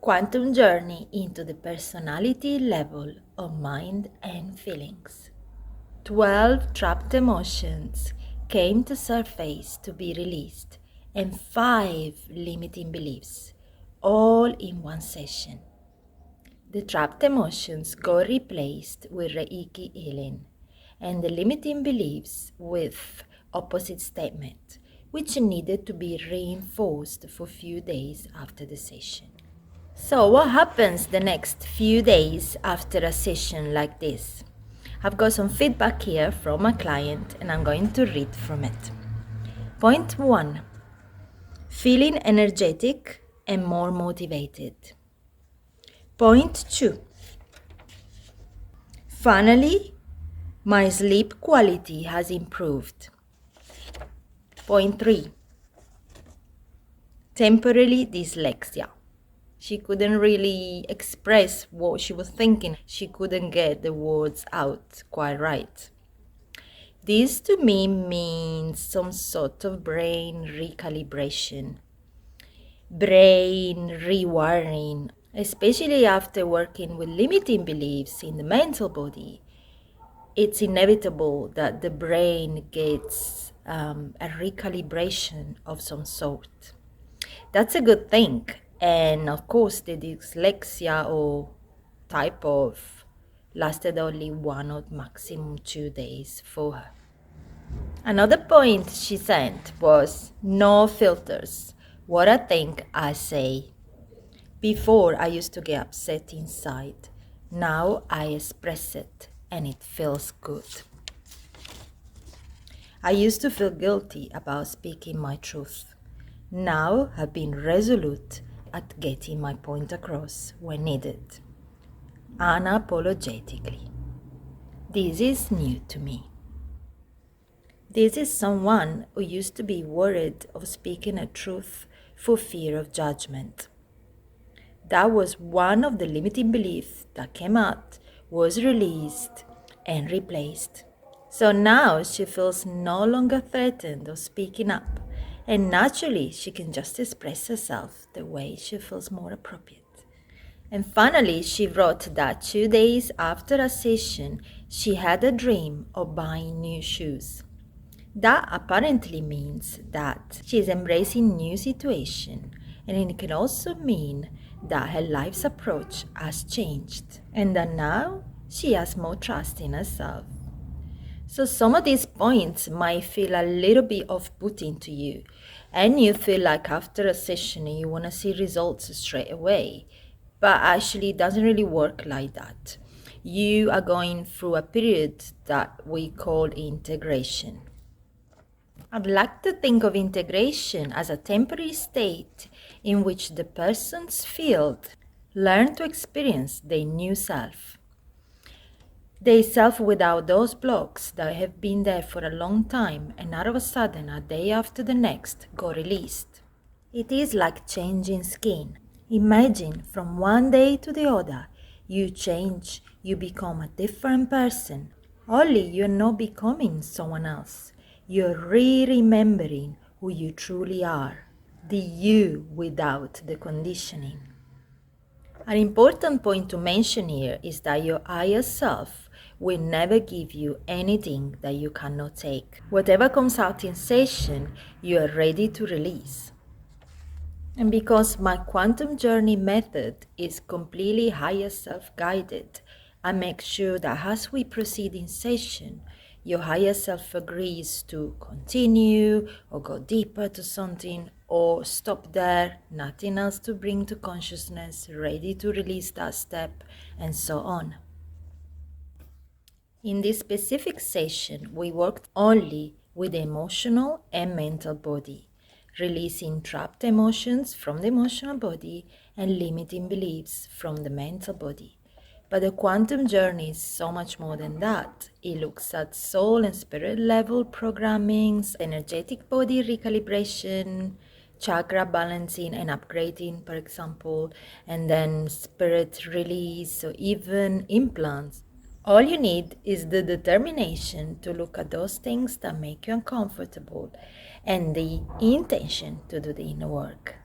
Quantum journey into the personality level of mind and feelings. 12 trapped emotions came to surface to be released, and 5 limiting beliefs, all in one session. The trapped emotions got replaced with Reiki healing, and the limiting beliefs with opposite statement, which needed to be reinforced for a few days after the session. So what happens the next few days after a session like this? I've got some feedback here from my client and I'm going to read from it. Point 1. Feeling energetic and more motivated. Point 2. Finally, my sleep quality has improved. Point 3. Temporary dyslexia. She couldn't really express what she was thinking. She couldn't get the words out quite right. This to me means some sort of brain recalibration, brain rewiring, especially after working with limiting beliefs in the mental body. It's inevitable that the brain gets a recalibration of some sort. That's a good thing. And of course, the dyslexia or type of lasted only 1 or maximum 2 days for her. Another point she sent was no filters. What I think, I say. Before, I used to get upset inside. Now I express it and it feels good. I used to feel guilty about speaking my truth. Now I've been resolute at getting my point across when needed, unapologetically. This is new to me. This is someone who used to be worried of speaking a truth for fear of judgment. That was one of the limiting beliefs that came out, was released and replaced. So now she feels no longer threatened of speaking up, and naturally she can just express herself the way she feels more appropriate. And finally, she wrote that 2 days after a session, she had a dream of buying new shoes. That apparently means that she is embracing new situation, and it can also mean that her life's approach has changed and that now she has more trust in herself. So some of these points might feel a little bit off-putting to you, and you feel like after a session you want to see results straight away, but actually it doesn't really work like that. You are going through a period that we call integration. I'd like to think of integration as a temporary state in which the person's field learn to experience their new self. Their self without those blocks that have been there for a long time and all of a sudden, a day after the next, got released. It is like changing skin. Imagine from one day to the other, you change, you become a different person. Only you're not becoming someone else. You're re-remembering who you truly are, the you without the conditioning. An important point to mention here is that your higher self will never give you anything that you cannot take. Whatever comes out in session, you are ready to release. And because my quantum journey method is completely higher self-guided, I make sure that as we proceed in session, your higher self agrees to continue or go deeper to something or stop there, nothing else to bring to consciousness, ready to release that step, and so on. In this specific session, we worked only with the emotional and mental body, releasing trapped emotions from the emotional body and limiting beliefs from the mental body. But the quantum journey is so much more than that. It looks at soul and spirit level programmings, energetic body recalibration, chakra balancing and upgrading, for example, and then spirit release or even implants. All you need is the determination to look at those things that make you uncomfortable and the intention to do the inner work.